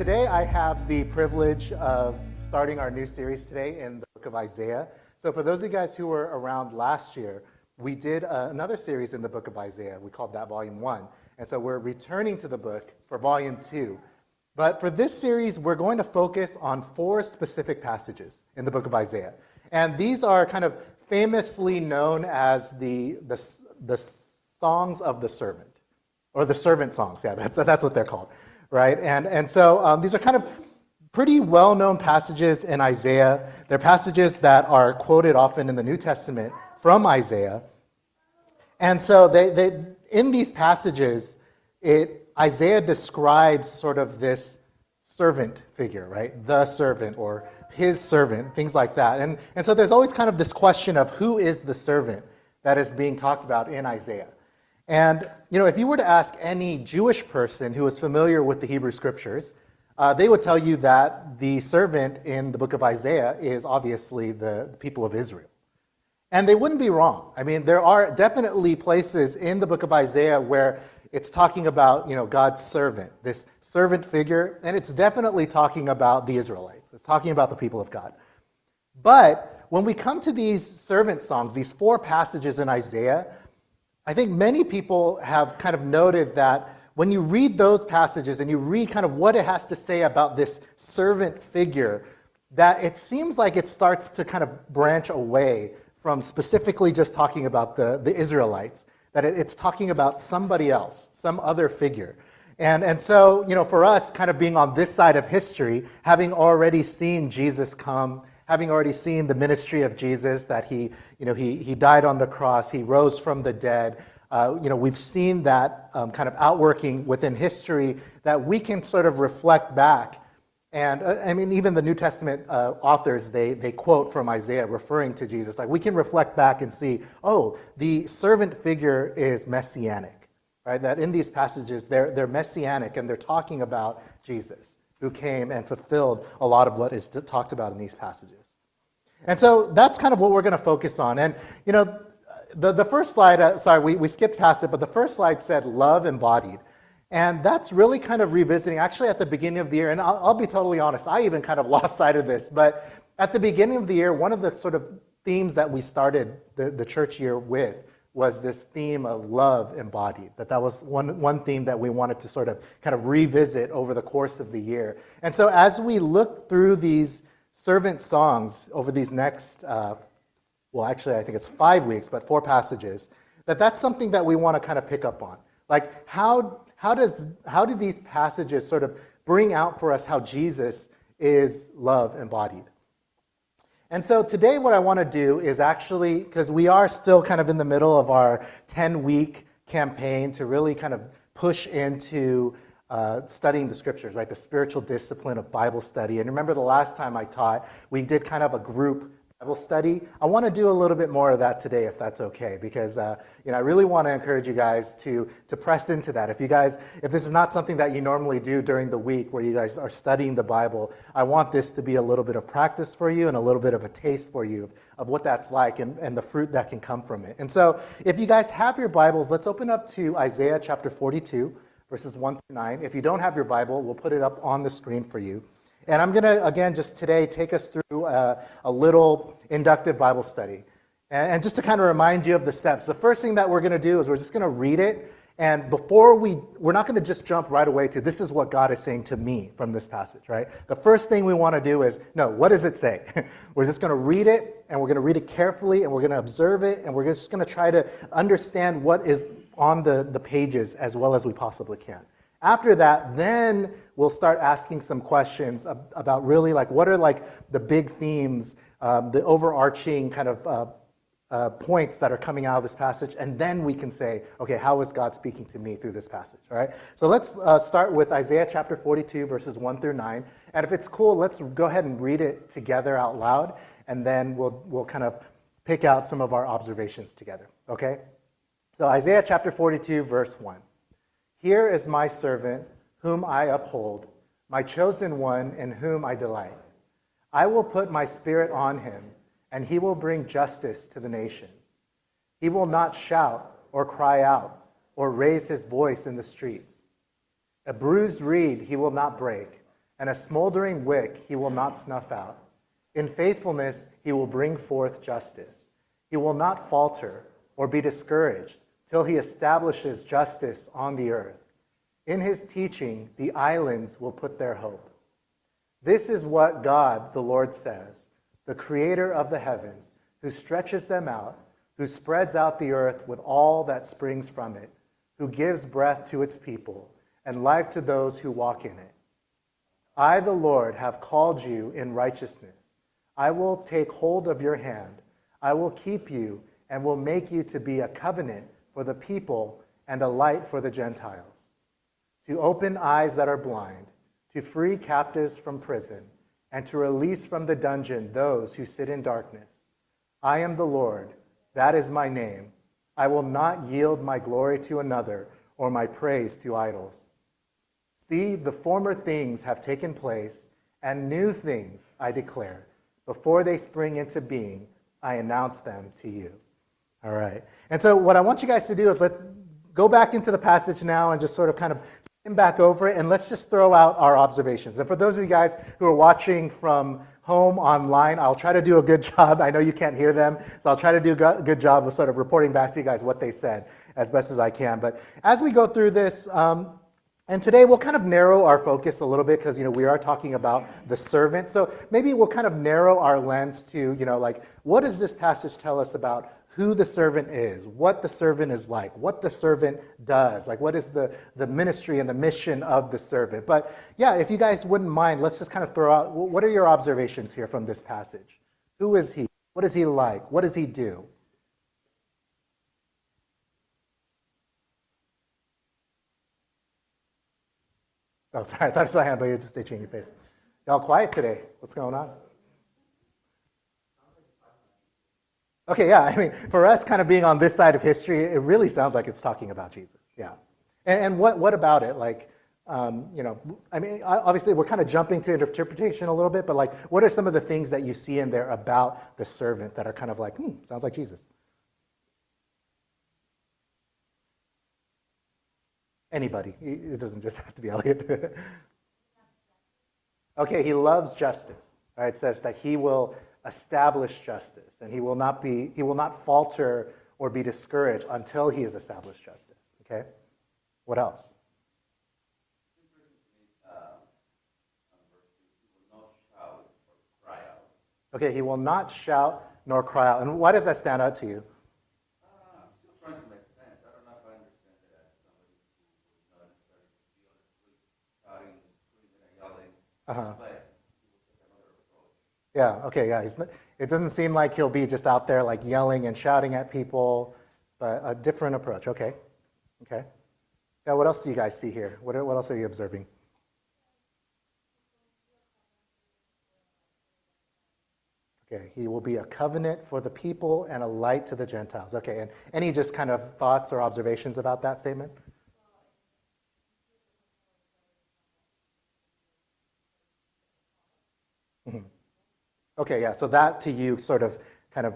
Today I have the privilege of starting our new series today in the book of Isaiah. So for those of you guys who were around last year, we did another series in the book of Isaiah. We called that Volume 1. And so we're returning to the book for Volume 2. But for this series, we're going to focus on 4 specific passages in the book of Isaiah. And these are kind of famously known as the songs of the servant, or the servant songs. Yeah, that's what they're called. Right? And so these are kind of pretty well-known passages in Isaiah. They're passages that are quoted often in the New Testament from Isaiah. And so they in these passages, Isaiah describes sort of this servant figure, right? The servant or his servant, things like that. And so there's always kind of this question of who is the servant that is being talked about in Isaiah. And, if you were to ask any Jewish person who is familiar with the Hebrew Scriptures, they would tell you that the servant in the book of Isaiah is obviously the people of Israel. And they wouldn't be wrong. I mean, there are definitely places in the book of Isaiah where it's talking about, God's servant, this servant figure, and it's definitely talking about the Israelites. It's talking about the people of God. But when we come to these servant songs, these 4 passages in Isaiah, I think many people have kind of noted that when you read those passages and you read kind of what it has to say about this servant figure, that it seems like it starts to kind of branch away from specifically just talking about the Israelites, that it's talking about somebody else, some other figure. And so, for us kind of being on this side of history, having already seen Jesus come, having already seen the ministry of Jesus, that he died on the cross, he rose from the dead. We've seen that kind of outworking within history, that we can sort of reflect back. And even the New Testament authors, they quote from Isaiah referring to Jesus. Like, we can reflect back and see, the servant figure is messianic, right? That in these passages, they're messianic and they're talking about Jesus, who came and fulfilled a lot of what is talked about in these passages. And so that's kind of what we're going to focus on. And, the first slide, we skipped past it, but the first slide said love embodied. And that's really kind of revisiting, actually at the beginning of the year, and I'll be totally honest, I even kind of lost sight of this, but at the beginning of the year, one of the sort of themes that we started the church year with was this theme of love embodied, that was one theme that we wanted to sort of kind of revisit over the course of the year. And so as we look through these servant songs over these next, actually I think it's 5 weeks, but 4 passages, that's something that we want to kind of pick up on. Like, how do these passages sort of bring out for us how Jesus is love embodied? And so today what I want to do is actually, because we are still kind of in the middle of our 10-week campaign to really kind of push into studying the scriptures, right? The spiritual discipline of Bible study. And remember the last time I taught, we did kind of a group Bible study. I want to do a little bit more of that today, if that's okay, because I really want to encourage you guys to press into that. If this is not something that you normally do during the week where you guys are studying the Bible, I want this to be a little bit of practice for you and a little bit of a taste for you of what that's like and the fruit that can come from it. And so if you guys have your Bibles, let's open up to Isaiah chapter 42, verses 1 through 9. If you don't have your Bible, we'll put it up on the screen for you. And I'm going to, again, just today take us through a little inductive Bible study. And just to kind of remind you of the steps, the first thing that we're going to do is we're just going to read it. And before we're not going to just jump right away to this is what God is saying to me from this passage, right? The first thing we want to do is, no, what does it say? We're just going to read it, and we're going to read it carefully, and we're going to observe it, and we're just going to try to understand what is on the pages as well as we possibly can. After that, then we'll start asking some questions about really like what are like the big themes, the overarching kind of points that are coming out of this passage, and then we can say, okay, how is God speaking to me through this passage, all right? So let's start with Isaiah chapter 42, verses 1 through 9, and if it's cool, let's go ahead and read it together out loud, and then we'll kind of pick out some of our observations together, okay? So Isaiah chapter 42, verse 1. Here is my servant, whom I uphold, my chosen one in whom I delight. I will put my spirit on him, and he will bring justice to the nations. He will not shout or cry out or raise his voice in the streets. A bruised reed he will not break, and a smoldering wick he will not snuff out. In faithfulness he will bring forth justice. He will not falter or be discouraged till he establishes justice on the earth. In his teaching, the islands will put their hope. This is what God, the Lord, says, the creator of the heavens, who stretches them out, who spreads out the earth with all that springs from it, who gives breath to its people and life to those who walk in it. I, the Lord, have called you in righteousness. I will take hold of your hand. I will keep you and will make you to be a covenant for the people and a light for the Gentiles, to open eyes that are blind, to free captives from prison, and to release from the dungeon those who sit in darkness. I am the Lord, that is my name. I will not yield my glory to another or my praise to idols. See, the former things have taken place, and new things I declare. Before they spring into being, I announce them to you. All right. And so what I want you guys to do is let's go back into the passage now and just sort of kind of skim back over it, and let's just throw out our observations. And for those of you guys who are watching from home online, I'll try to do a good job. I know you can't hear them, so I'll try to do a good job of sort of reporting back to you guys what they said as best as I can. But as we go through this, and today we'll kind of narrow our focus a little bit because, we are talking about the servant. So maybe we'll kind of narrow our lens to, like, what does this passage tell us about who the servant is, what the servant is like, what the servant does, like what is the ministry and the mission of the servant. But yeah, if you guys wouldn't mind, let's just kind of throw out, what are your observations here from this passage? Who is he? What is he like? What does he do? Oh, sorry, I thought it was a hand, but you're just itching your face. Y'all quiet today. What's going on? Okay, yeah, I mean, for us kind of being on this side of history, it really sounds like it's talking about Jesus, yeah. And what about it? Like, I mean, obviously we're kind of jumping to interpretation a little bit, but like, what are some of the things that you see in there about the servant that are kind of like, sounds like Jesus? Anybody, it doesn't just have to be Elliot. Okay, he loves justice. Right? It says that he will establish justice, and he will not falter or be discouraged until he has established justice. Okay, what else? Okay, he will not shout nor cry out. And why does that stand out to you? I'm still trying to make sense. I don't know if I understand it as somebody who would not necessarily be on the street shouting, screaming, and yelling, but he will take another approach. Yeah, okay, yeah. It doesn't seem like he'll be just out there like yelling and shouting at people, but a different approach. Okay, okay. Yeah, what else do you guys see here? What else are you observing? Okay, he will be a covenant for the people and a light to the Gentiles. Okay, and any just kind of thoughts or observations about that statement? Mhm. Okay, yeah, so that to you sort of kind of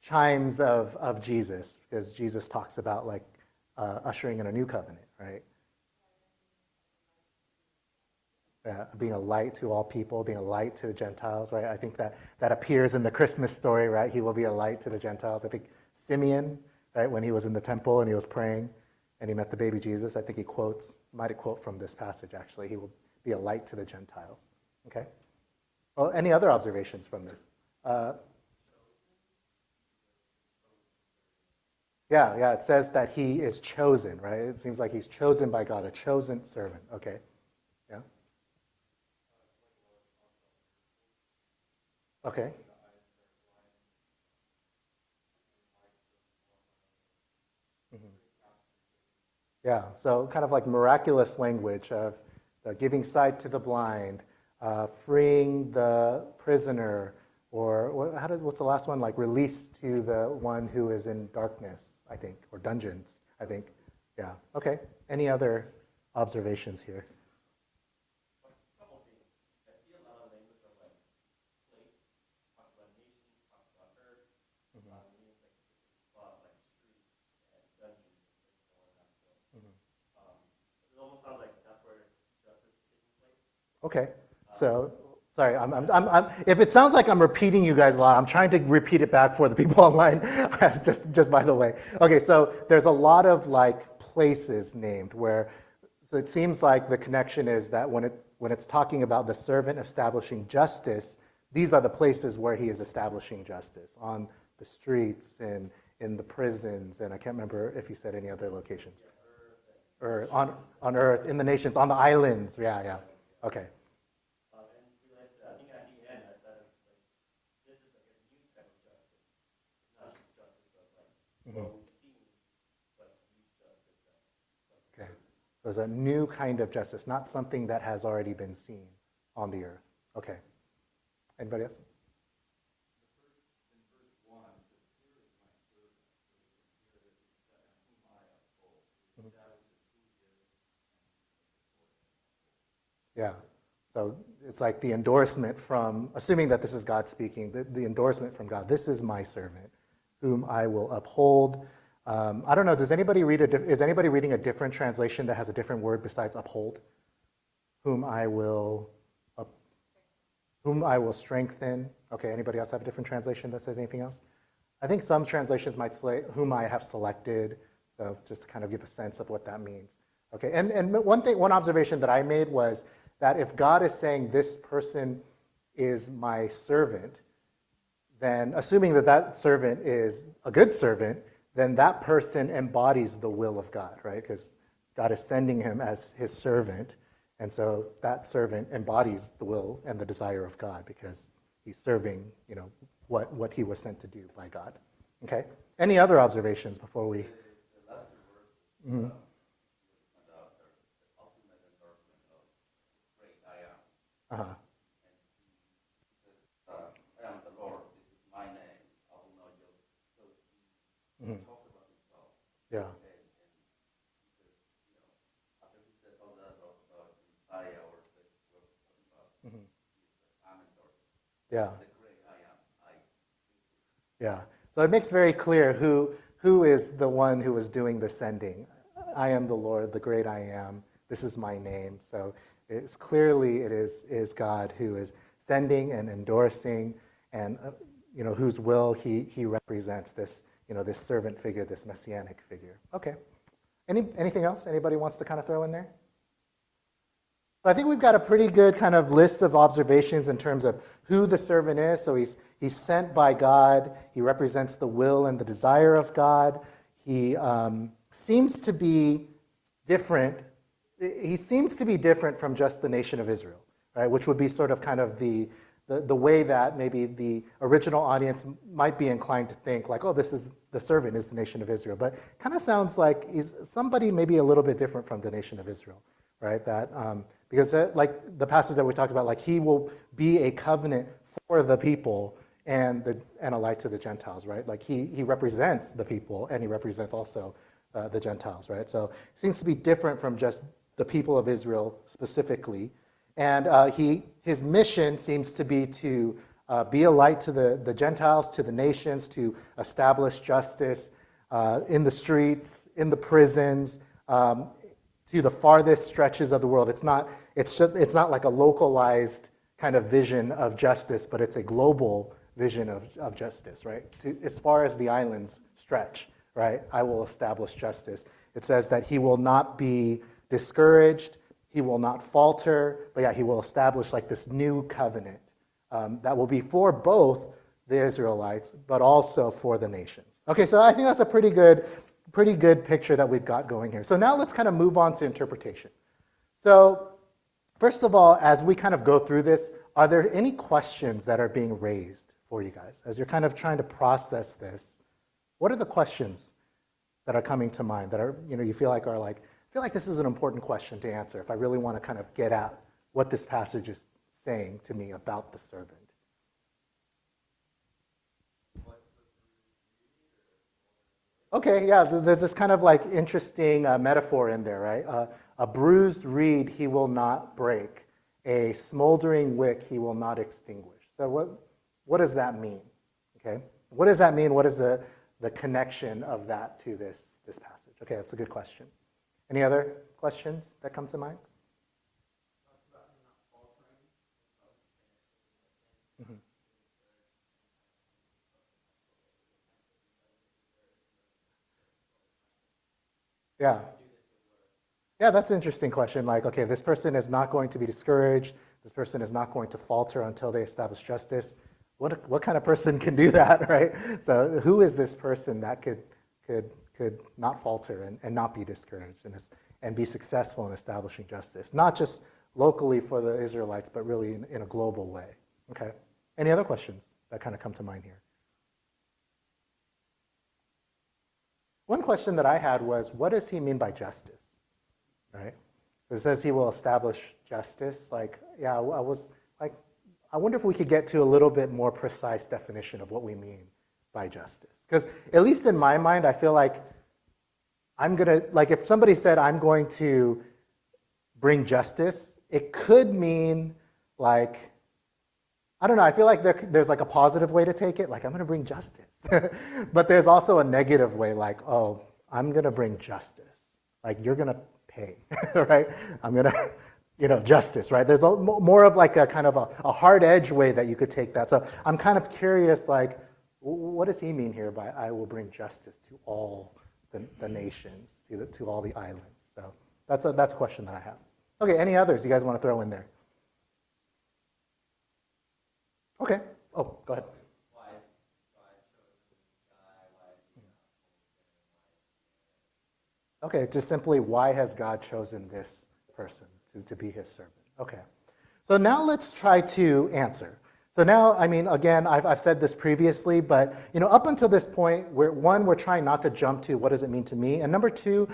chimes of Jesus, because Jesus talks about like ushering in a new covenant, right? Being a light to all people, being a light to the Gentiles, right? I think that appears in the Christmas story, right? He will be a light to the Gentiles. I think Simeon, right, when he was in the temple and he was praying and he met the baby Jesus, I think he might quote from this passage actually. He will be a light to the Gentiles. Okay? Well, any other observations from this? Uh, yeah, it says that he is chosen, right? It seems like he's chosen by God, a chosen servant. Okay, yeah. Okay. Mhm. Yeah, so kind of like miraculous language of giving sight to the blind, freeing the prisoner, or what's the last one? Like release to the one who is in darkness, I think, or dungeons, I think. Yeah, okay. Any other observations here? Mhm. It almost sounds like that's where justice is taking place. Okay. So, sorry, if it sounds like I'm repeating you guys a lot, I'm trying to repeat it back for the people online, just by the way. Okay, so there's a lot of like places named where, so it seems like the connection is that when it's talking about the servant establishing justice, these are the places where he is establishing justice, on the streets and in the prisons, and I can't remember if he said any other locations. Or on earth, in the nations, on the islands. Yeah, yeah. Okay. Mhm. Okay. There's a new kind of justice, not something that has already been seen on the earth. Okay. Anybody else? Mhm. Yeah. So it's like the endorsement from, assuming that this is God speaking, the endorsement from God. This is my servant, whom I will uphold. I don't know. Does anybody read is anybody reading a different translation that has a different word besides uphold? Whom I will, up, whom I will strengthen. Okay. Anybody else have a different translation that says anything else? I think some translations might say whom I have selected. So just to kind of give a sense of what that means. Okay. And one observation that I made was that if God is saying this person is my servant, then assuming that that servant is a good servant, then that person embodies the will of God, right? Because God is sending him as his servant. And so that servant embodies the will and the desire of God because he's serving, what he was sent to do by God. Okay? Any other observations before we? Mhm. Uh-huh. I am the Lord, this is my name, I will know you. So he Mhm. talks about himself. Yeah. After he said all that about Messiah or what we're talking about, Mhm. I'm endorsed. Yeah. The great I am, I. Yeah. So it makes very clear who is the one who is doing the sending. I am the Lord, the great I am. This is my name. So it's clearly it is God who is sending and endorsing, and whose will he represents, this this servant figure, this messianic figure. Okay. Anything else anybody wants to kind of throw in there? So I think we've got a pretty good kind of list of observations in terms of who the servant is. So he's sent by God. He represents the will and the desire of God. He seems to be different. He seems to be different from just the nation of Israel, right? Which would be sort of kind of the way that maybe the original audience might be inclined to think, like, oh, this is the servant is the nation of Israel. But kind of sounds like he's somebody maybe a little bit different from the nation of Israel, right? That because like the passage that we talked about, like he will be a covenant for the people and a light to the Gentiles, right? Like he represents the people and he represents also the Gentiles, right? So it seems to be different from just the people of Israel specifically. And his mission seems to be a light to the Gentiles, to the nations, to establish justice in the streets, in the prisons, to the farthest stretches of the world. It's not like a localized kind of vision of justice, but it's a global vision of justice, right? As far as the islands stretch, right? I will establish justice. It says that he will not be discouraged, he will not falter, but yeah, he will establish like this new covenant that will be for both the Israelites, but also for the nations. Okay, so I think that's a pretty good picture that we've got going here. So now let's kind of move on to interpretation. So first of all, as we kind of go through this, are there any questions that are being raised for you guys as you're kind of trying to process this? What are the questions that are coming to mind that are, you feel like I feel like this is an important question to answer if I really want to kind of get at what this passage is saying to me about the servant? Okay, yeah, there's this kind of like interesting metaphor in there, right? A bruised reed he will not break, a smoldering wick he will not extinguish. So what does that mean? Okay, what does that mean? What is the connection of that to this passage? Okay, that's a good question. Any other questions that come to mind? Yeah. Yeah, that's an interesting question. Like, okay, this person is not going to be discouraged. This person is not going to falter until they establish justice. What kind of person can do that, right? So who is this person that could could not falter and not be discouraged and be successful in establishing justice, not just locally for the Israelites, but really in a global way. Okay. Any other questions that kind of come to mind here? One question that I had was, what does he mean by justice? Right? It says he will establish justice. Like, yeah, I was like, I wonder if we could get to a little bit more precise definition of what we mean by justice. Because at least in my mind, I feel like like if somebody said, I'm going to bring justice, it could mean like, I don't know, I feel like there's like a positive way to take it, like I'm going to bring justice. But there's also a negative way, like, oh, I'm going to bring justice. Like you're going to pay, right? I'm going to, justice, right? There's more of like a kind of a hard edge way that you could take that. So I'm kind of curious, like, what does he mean here by I will bring justice to all the nations, to all the islands? So that's a question that I have. Okay, any others you guys want to throw in there? Okay. Oh, go ahead. Okay, just simply, why has God chosen this person to be his servant? Okay. So now let's try to answer. So now, I mean, again, I've said this previously, but up until this point, we're trying not to jump to what does it mean to me, and number two,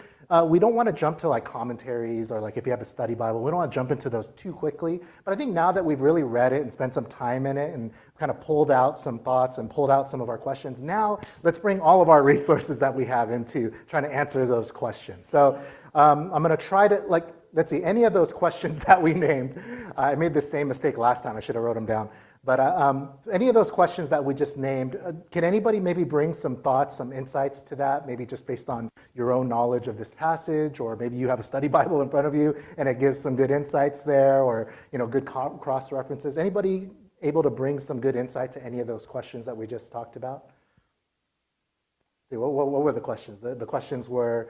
we don't want to jump to like commentaries or like if you have a study Bible, we don't want to jump into those too quickly. But I think now that we've really read it and spent some time in it and kind of pulled out some thoughts and pulled out some of our questions, now let's bring all of our resources that we have into trying to answer those questions. So I'm going to try to let's see, any of those questions that we named, I made the same mistake last time, I should have wrote them down. But any of those questions that we just named, can anybody maybe bring some thoughts, some insights to that, maybe just based on your own knowledge of this passage, or maybe you have a study Bible in front of you and it gives some good insights there, or good cross references. Anybody able to bring some good insight to any of those questions that we just talked about? See, what were the questions? The questions were,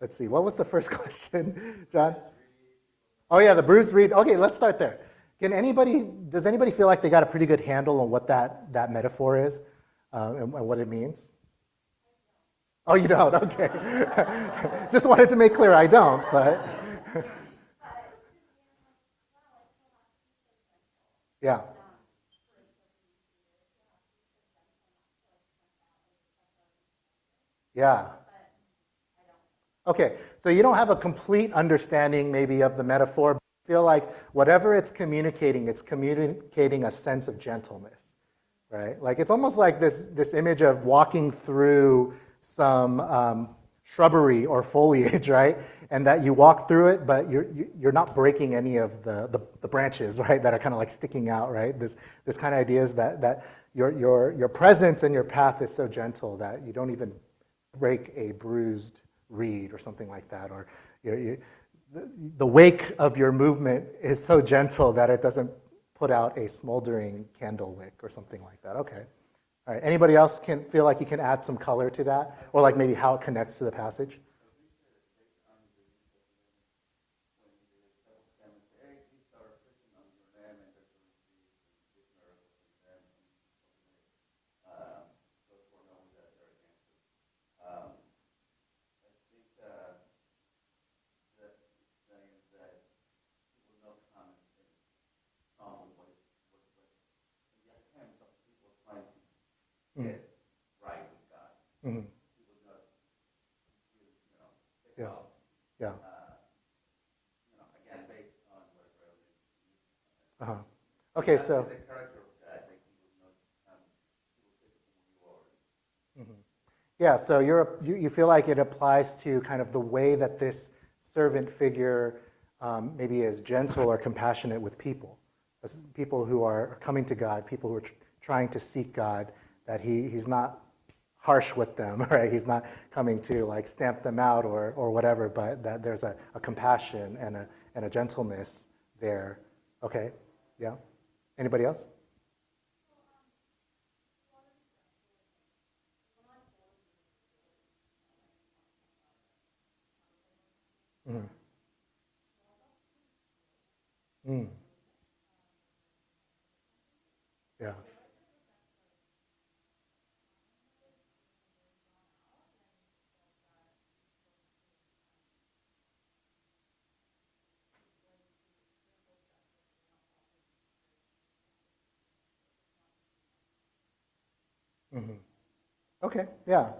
let's see, what was the first question, John? Oh yeah, the bruised reed. Okay, let's start there. Does anybody feel like they got a pretty good handle on what that metaphor is and what it means? Oh, you don't? Okay. Just wanted to make clear I don't, but yeah. Yeah. Okay, so you don't have a complete understanding maybe of the metaphor, but you feel like whatever it's communicating a sense of gentleness, right? Like it's almost like this image of walking through some shrubbery or foliage, right? And that you walk through it, but you're not breaking any of the branches, right? That are kind of like sticking out, right? This kind of idea is that your presence and your path is so gentle that you don't even break a bruised reed or something like that, or the wake of your movement is so gentle that it doesn't put out a smoldering candle wick or something like that. Okay. All right. Anybody else can feel like you can add some color to that, or like maybe how it connects to the passage? Get right with God. Mm-hmm. He was not, pick Yeah. up, Yeah. again, based on whatever religion. Uh-huh. Okay, so. The character of God, like he was not, he will take it from who you are. Mhm. Yeah, so you feel like it applies to kind of the way that this servant figure maybe is gentle or compassionate with people. People who are coming to God, people who are trying to seek God, that he's not harsh with them, right? He's not coming to like stamp them out or whatever, but that there's a compassion and a gentleness there. Okay, yeah. Anybody else? Mm. Mm. Yeah. Hmm. Okay, yeah.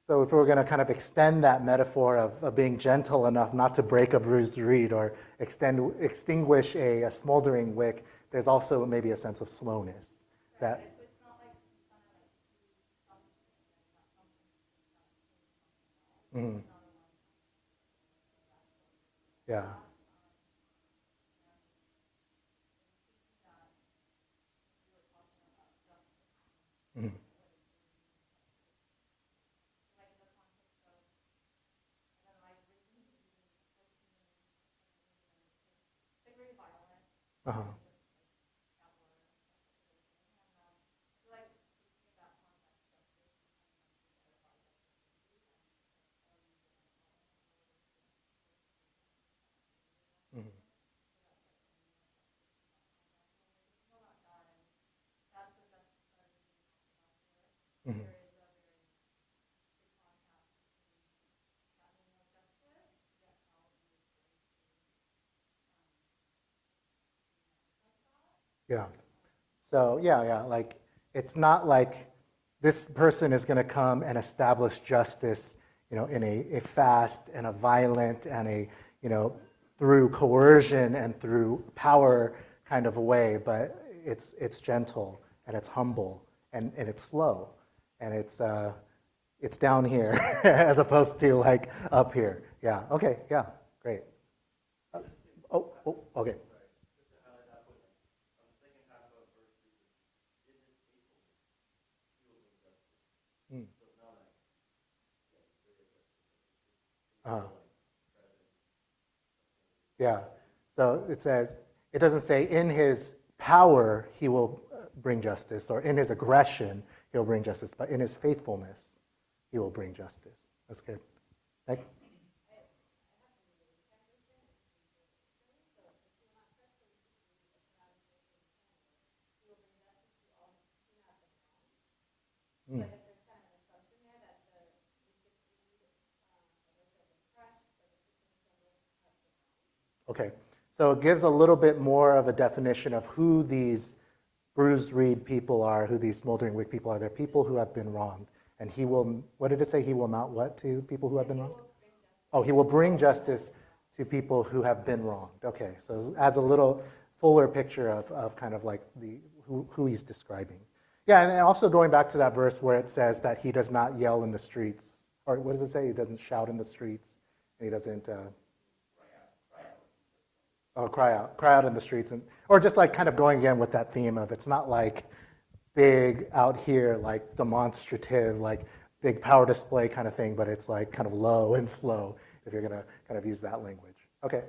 So if we're going to kind of extend that metaphor of being gentle enough not to break a bruised reed or extinguish a smoldering wick, there's also maybe a sense of slowness. That, mhm, yeah. Mhm, uh-huh, mhm, mhm, yeah. So yeah, like it's not like this person is going to come and establish justice, in a fast and a violent and through coercion and through power kind of a way, but it's gentle and it's humble and it's slow and it's down here as opposed to like up here. Yeah. Okay. Yeah. Great. Uh, okay. Just to highlight that point, on the second half of verse 3, in his faithfulness, he will bring justice. Mm. So it's not like, yeah, he's very aggressive, but it's Uh, more like present. Yeah. So it says, it doesn't say in his power he will bring justice, or in his aggression he'll bring justice, but in his faithfulness he will bring justice. That's good. Nick? Mm. Okay. So it gives a little bit more of a definition of who these bruised reed people are, who these smoldering wick people are. They're people who have been wronged. And he will, what did it say? He will not what to people who have been wronged? Oh, he will bring justice to people who have been wronged. Okay, so it adds a little fuller picture of kind of like who he's describing. Yeah, and also going back to that verse where it says that he does not yell in the streets, or what does it say? He doesn't shout in the streets, and he doesn't cry out in the streets, and or just like kind of going again with that theme of it's not like big out here, like demonstrative, like big power display kind of thing, but it's like kind of low and slow if you're gonna kind of use that language. Okay.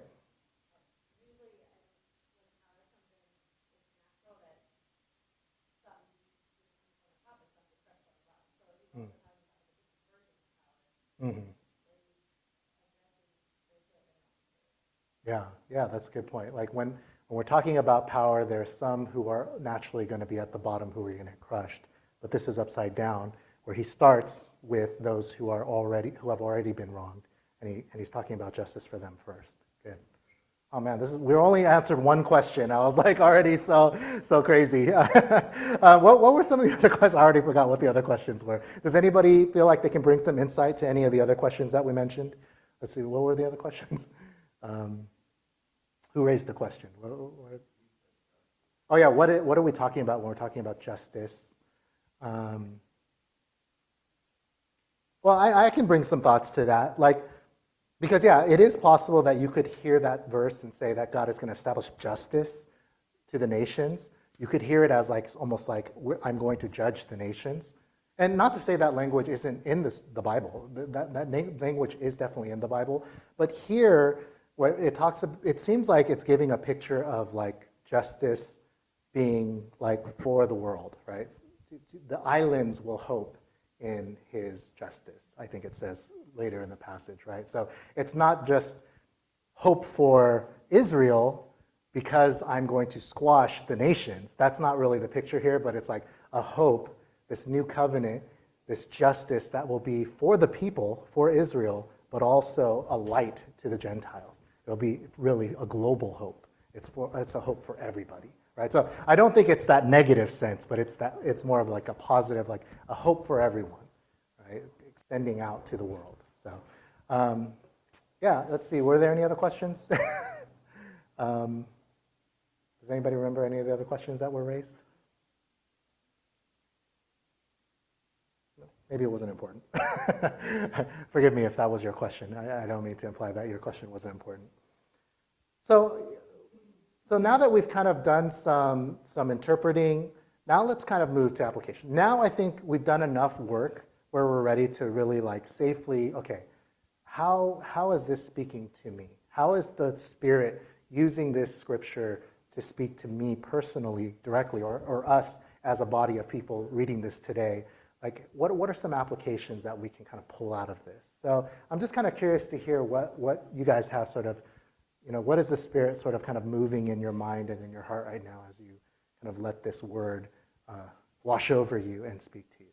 Mm. Hmm. Yeah, that's a good point. Like when we're talking about power, there's some who are naturally going to be at the bottom who are going to get crushed. But this is upside down, where he starts with those who have already been wronged, and he's talking about justice for them first. Good. Oh man, we're only answered one question. I was like already so crazy. What were some of the other questions? I already forgot what the other questions were. Does anybody feel like they can bring some insight to any of the other questions that we mentioned? Let's see, what were the other questions? Um, who raised the question? Oh yeah, what are we talking about when we're talking about justice? Um, well, I can bring some thoughts to that. Like, because yeah, it is possible that you could hear that verse and say that God is going to establish justice to the nations. You could hear it as like almost like I'm going to judge the nations. And not to say that language isn't in the Bible. That language is definitely in the Bible. But here, where it seems like it's giving a picture of like justice being like for the world, right? The islands will hope in his justice. I think it says later in the passage, right? So it's not just hope for Israel because I'm going to squash the nations. That's not really the picture here, but it's like a hope, this new covenant, this justice that will be for the people, for Israel, but also a light to the Gentiles. It'll be really a global hope. It's a hope for everybody, right? So I don't think it's that negative sense, but it's more of like a positive, like a hope for everyone, right? Extending out to the world. So yeah, let's see. Were there any other questions? Does anybody remember any of the other questions that were raised? Maybe it wasn't important. Forgive me if that was your question. I don't mean to imply that your question wasn't important. So now that we've kind of done some interpreting, now let's kind of move to application. Now I think we've done enough work where we're ready to really like safely, okay, how is this speaking to me? How is the Spirit using this scripture to speak to me personally, directly, or us as a body of people reading this today? Like, what are some applications that we can kind of pull out of this? So I'm just kind of curious to hear what you guys have sort of, what is the Spirit sort of kind of moving in your mind and in your heart right now as you kind of let this word wash over you and speak to you?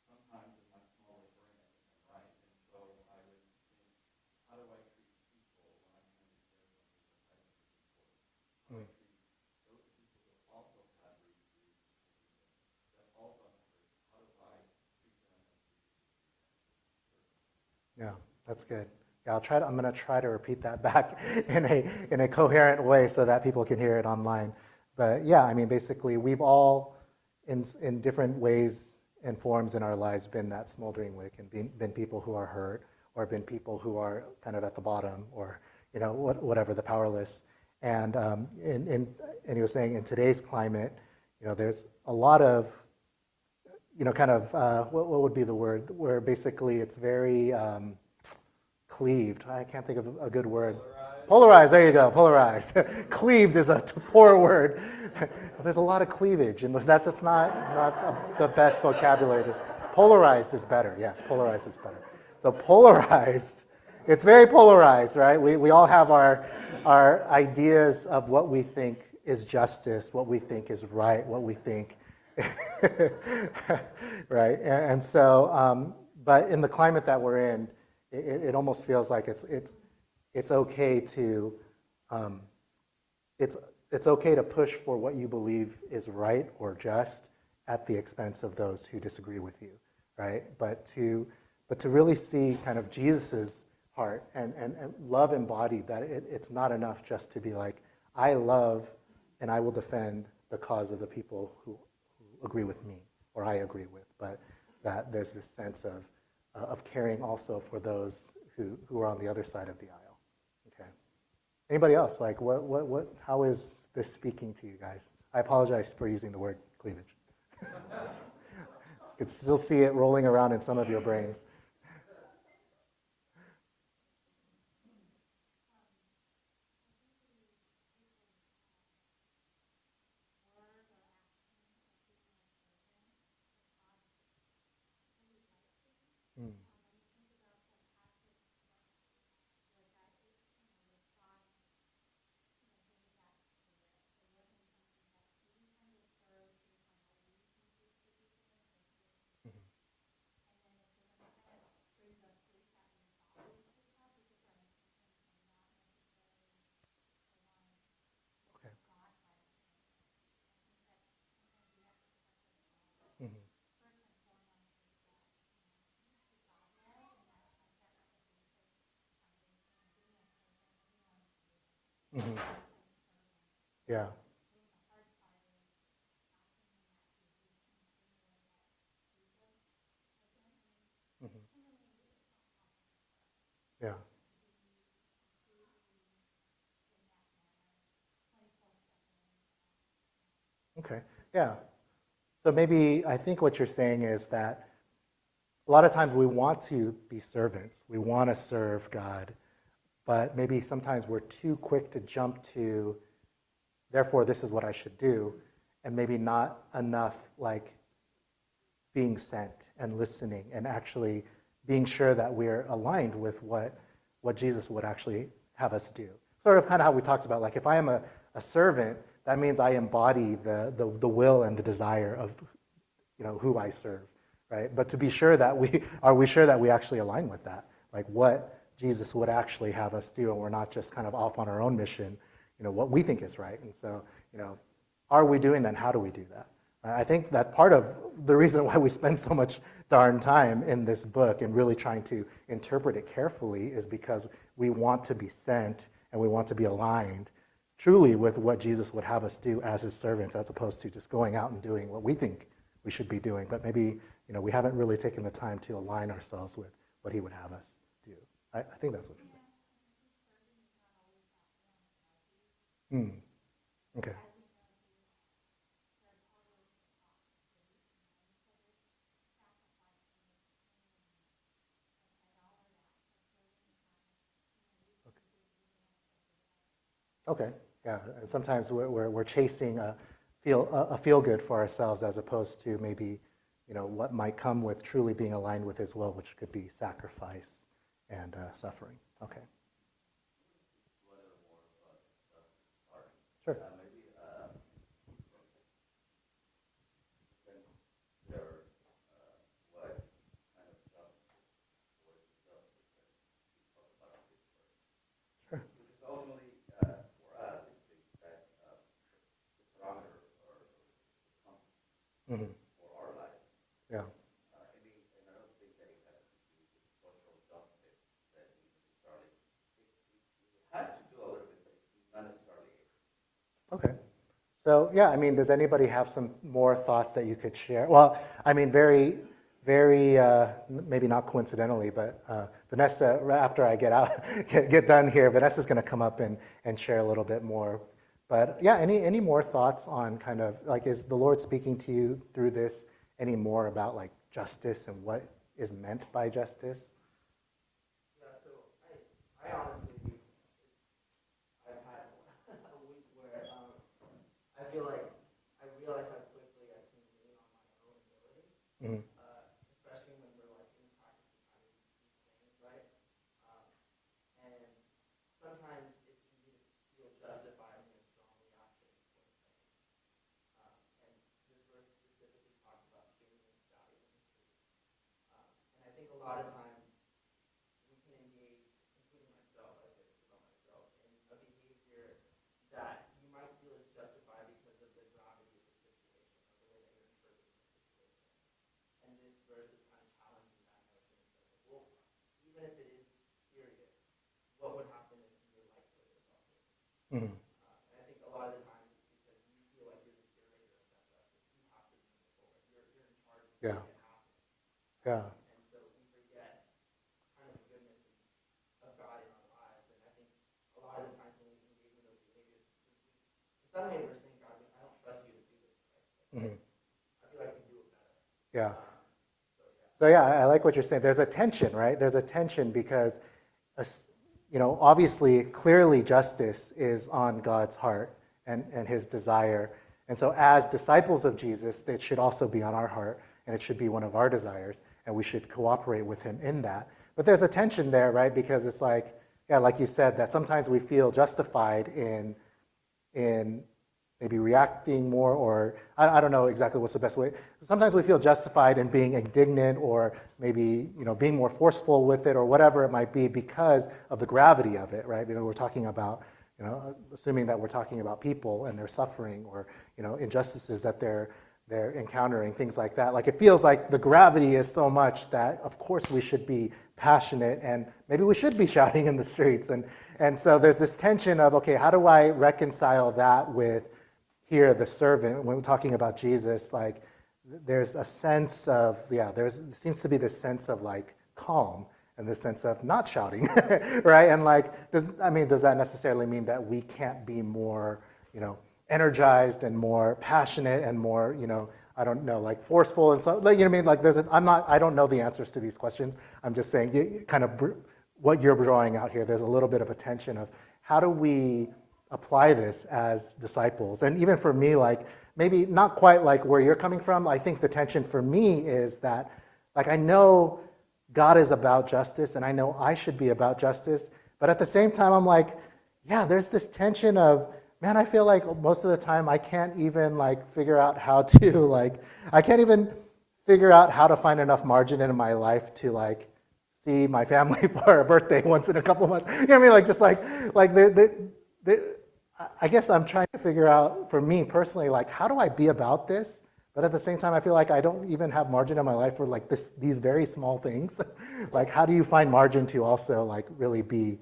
Sometimes in my smaller brain I think I'm right, and so I would think, how do I treat people when I'm trying to share something that I think is important? How do I treat those people that also have read that also have heard? How do I treat them as Yeah, that's good. Yeah, I'm going to try to repeat that back in a coherent way so that people can hear it online. But yeah, I mean, basically, we've all, in different ways and forms in our lives, been that smoldering wick and been people who are hurt, or been people who are kind of at the bottom, or whatever, the powerless. And he was saying in today's climate, there's a lot of kind of, what would be the word, where basically it's very cleaved. I can't think of a good word. Polarized, there you go, polarized. Cleaved is a poor word. There's a lot of cleavage, and that's not the best vocabulary. Polarized is better, yes, polarized is better. So polarized, it's very polarized, right? We all have our ideas of what we think is justice, what we think is right, what we think right? And so, but in the climate that we're in, it almost feels like it's okay to it's okay to push for what you believe is right or just at the expense of those who disagree with you, right? But to really see kind of Jesus's heart and love embodied, that it's not enough just to be like, I love and I will defend the cause of the people who agree with me or I agree with, but that there's this sense of caring also for those who are on the other side of the aisle. Okay. Anybody else? Like, how is this speaking to you guys? I apologize for using the word cleavage. You can still see it rolling around in some of your brains. Mm. Hmm. Yeah. Hmm. Yeah. Okay. Yeah. So maybe I think what you're saying is that a lot of times we want to be servants. We want to serve God, but maybe sometimes we're too quick to jump to, therefore, this is what I should do, and maybe not enough like being sent and listening and actually being sure that we're aligned with what Jesus would actually have us do. Sort of kind of how we talked about, like if I am a servant, that means I embody the will and the desire of who I serve, right? But to be sure that we sure that we actually align with that, like what Jesus would actually have us do, and we're not just kind of off on our own mission, what we think is right. And so, are we doing that? And how do we do that? I think that part of the reason why we spend so much darn time in this book and really trying to interpret it carefully is because we want to be sent and we want to be aligned truly with what Jesus would have us do as his servants, as opposed to just going out and doing what we think we should be doing. But maybe we haven't really taken the time to align ourselves with what he would have us do. I think that's what you're saying. Okay. Okay. Yeah. And sometimes we're chasing a feel good for ourselves as opposed to maybe what might come with truly being aligned with his will, which could be sacrifice and suffering. Okay. Sure. Maybe since there was kind of justice towards justice that we talk about this word, Sure. which is ultimately for us it sets the parameter or the compass Hmm. for our life. Yeah. And I don't think that it has to do with social justice that we necessarily. It has to do a little bit, but it's not necessarily. Okay. So yeah, I mean, does anybody have some more thoughts that you could share? Well, I mean, very, maybe not coincidentally, but Vanessa, after I get out, get done here, Vanessa's going to come up and share a little bit more. But yeah, any more thoughts on kind of like, is the Lord speaking to you through this any more about like justice and what is meant by justice? Yeah, so I honestly, I've had a week where I feel like I realize how quickly I can lean on my own ability, Hmm. especially when we're like in practice of trying to do these things, right? Um, and sometimes it's easy to feel justified in a strong reaction towards things. And this verse specifically talks about changing values and truth. And I think a lot of times we can engage, including myself, I say this about myself, in a behavior that you might feel is justified because of the gravity of the situation or the way that you're interpreting the situation. And this verse is kind of challenging that notion and saying, well, even if it is serious, what would happen if you're lighthearted about this? Hmm. And I think a lot of the times it's because you feel like you're the curator of that justice. You have to bring it forward. You're in charge of Yeah. making it happen. Yeah. And so we forget kind of the goodness of God in our lives. And I think a lot of the times when we engage in those behaviors, in some ways we're saying, God, I don't trust you to do this, right? Like, Hmm. I feel like you can do it better. Yeah. So yeah. So yeah, I like what you're saying. There's a tension, right? There's a tension because, obviously, clearly justice is on God's heart and his desire. And so as disciples of Jesus, it should also be on our heart and it should be one of our desires and we should cooperate with him in that. But there's a tension there, right? Because it's like, yeah, like you said, that sometimes we feel justified in maybe reacting more, or I don't know exactly what's the best way. Sometimes we feel justified in being indignant or maybe being more forceful with it or whatever it might be because of the gravity of it, right? We're talking about, assuming that we're talking about people and their suffering or injustices that they're encountering, things like that. Like it feels like the gravity is so much that of course we should be passionate, and maybe we should be shouting in the streets. And so there's this tension of, okay, how do I reconcile that with here, the servant? When we're talking about Jesus, like there's a sense of, there seems to be this sense of like calm and this sense of not shouting, right? And like, does that necessarily mean that we can't be more, energized and more passionate and more, I don't know, like forceful and so, like, you know what I mean? Like I don't know the answers to these questions. I'm just saying, kind of what you're drawing out here, there's a little bit of a tension of how do we apply this as disciples? And even for me, like maybe not quite like where you're coming from. I think the tension for me is that, like, I know God is about justice and I know I should be about justice, but at the same time, I'm like, yeah, there's this tension of, man, I feel like most of the time I can't even like figure out how to like, I can't even figure out how to find enough margin in my life to like see my family for a birthday once in a couple of months. You know what I mean? Like just like I guess I'm trying to figure out for me personally, like how do I be about this? But at the same time, I feel like I don't even have margin in my life for like these very small things. Like how do you find margin to also like really be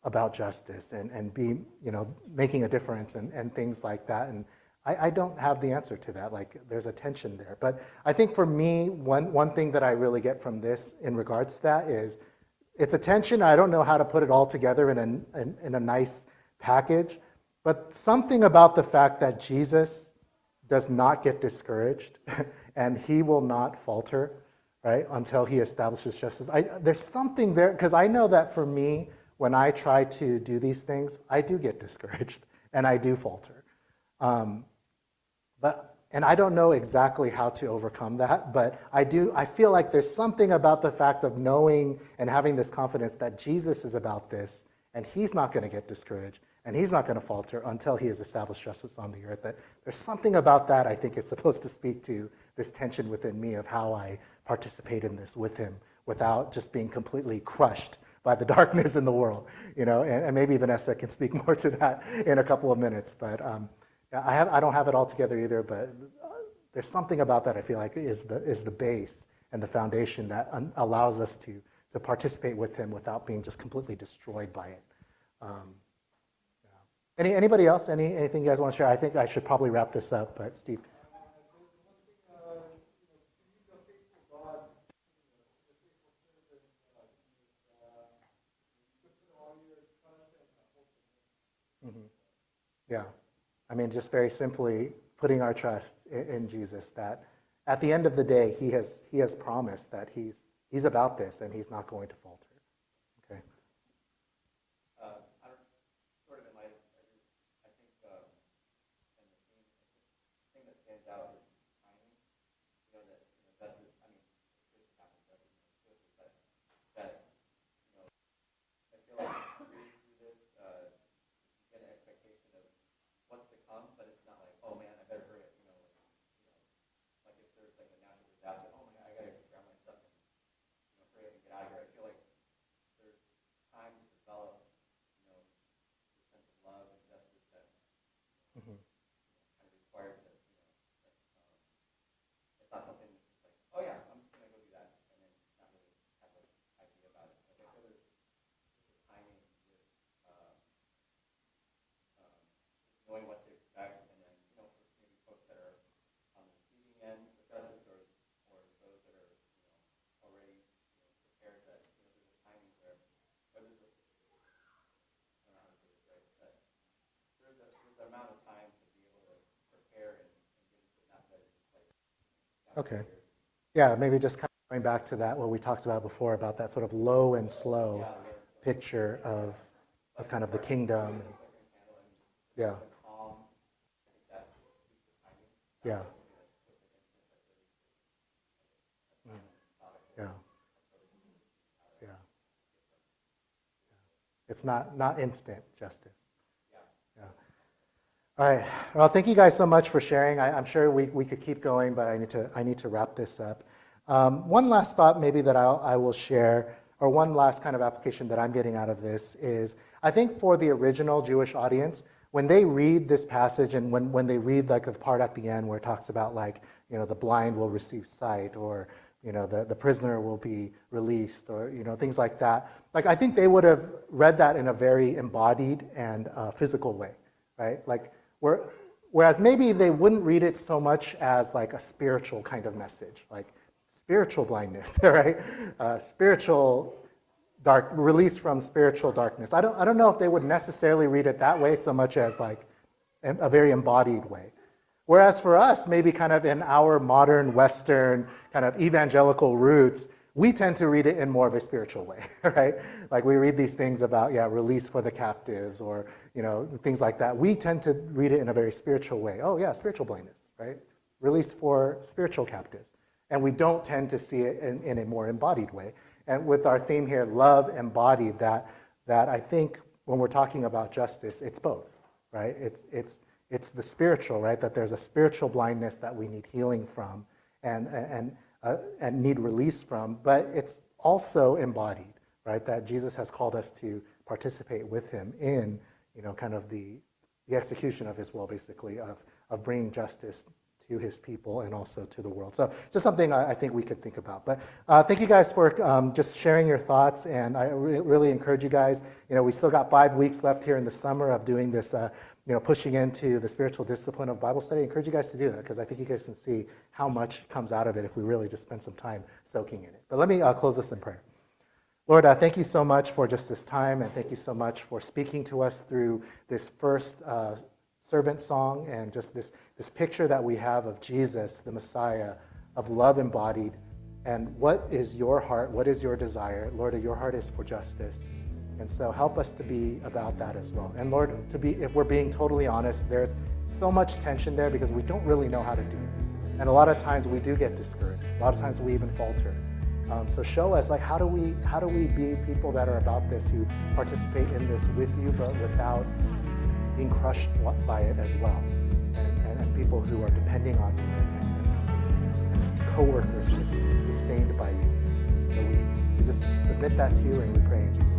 about justice and be, making a difference and things like that. And I don't have the answer to that. Like there's a tension there. But I think for me, one thing that I really get from this in regards to that is it's a tension. I don't know how to put it all together in a nice package, but something about the fact that Jesus does not get discouraged and he will not falter, right, until he establishes justice. There's something there, because I know that for me, when I try to do these things, I do get discouraged and I do falter. And I don't know exactly how to overcome that, but I feel like there's something about the fact of knowing and having this confidence that Jesus is about this and he's not going to get discouraged and he's not going to falter until he has established justice on the earth. That there's something about that I think is supposed to speak to this tension within me of how I participate in this with him without just being completely crushed by the darkness in the world, and maybe Vanessa can speak more to that in a couple of minutes. But I don't have it all together either, but there's something about that I feel like is the base and the foundation that allows us to participate with him without being just completely destroyed by it. Anybody else? Anything you guys want to share? I think I should probably wrap this up, but Steve. Mm-hmm. Yeah. I mean, just very simply putting our trust in Jesus, that at the end of the day, he has promised that he's about this and he's not going to falter. Okay. Sort of in light of, I think, and the thing that stands out is timing. That justice, this happens every justice, that I feel like reading through this, you get an expectation of what's to come, but it's not like, oh man, I better hurry up, like if there's like a natural disaster, oh my god, I gotta grab my stuff and hurry up and get out of here. I feel like there's time to develop, the sense of love and justice that Mm-hmm. kind of requires that, it's not something that's just like, oh yeah, I'm just gonna go do that, and then not really have an idea about it. Like I feel there's timing with knowing what to expect, and then for maybe folks that are on the receiving end of justice, or those that are already prepared, that there's a timing where there's a, I don't know how to say this right, but there's an amount of time to be able to prepare and get into it, not let it just like Okay. Yeah, maybe just kind of going back to that, what we talked about before, about that sort of low and slow picture of kind of the kingdom. Yeah. Yeah. Yeah. Yeah. It's not instant justice. Yeah. All right. Well, thank you guys so much for sharing. I'm sure we could keep going, but I need to wrap this up. One last thought maybe that I will share, or one last kind of application that I'm getting out of this is, I think for the original Jewish audience, when they read this passage and when they read like the part at the end where it talks about like, the blind will receive sight, or the prisoner will be released, or things like that. Like, I think they would have read that in a very embodied and physical way, right? Like, whereas maybe they wouldn't read it so much as like a spiritual kind of message, like spiritual blindness, right? Spiritual release from spiritual darkness. I don't know if they would necessarily read it that way so much as like a very embodied way. Whereas for us, maybe kind of in our modern Western kind of evangelical roots, we tend to read it in more of a spiritual way, right? Like, we read these things about, release for the captives, or, things like that. We tend to read it in a very spiritual way. Oh yeah, spiritual blindness, right? Release for spiritual captives. And we don't tend to see it in a more embodied way. And with our theme here, love embodied, that I think when we're talking about justice, it's both, right? It's the spiritual, right? That there's a spiritual blindness that we need healing from and need release from, but it's also embodied, right? That Jesus has called us to participate with him in, kind of the execution of his will, basically, of bringing justice to his people and also to the world. So just something I think we could think about. But thank you guys for just sharing your thoughts, and I really encourage you guys. We still got 5 weeks left here in the summer of doing this, pushing into the spiritual discipline of Bible study. I encourage you guys to do that, because I think you guys can see how much comes out of it if we really just spend some time soaking in it. But let me close this in prayer. Lord, thank you so much for just this time, and thank you so much for speaking to us through this first servant song, and just this picture that we have of Jesus, the Messiah, of love embodied. And what is your heart? What is your desire? Lord, your heart is for justice. And so help us to be about that as well. And Lord, if we're being totally honest, there's so much tension there because we don't really know how to do it. And a lot of times we do get discouraged. A lot of times we even falter. So show us, like, how do we be people that are about this, who participate in this with you, but without being crushed by it as well, and people who are depending on you and co-workers with you, sustained by you. So we just submit that to you, and we pray in Jesus' name.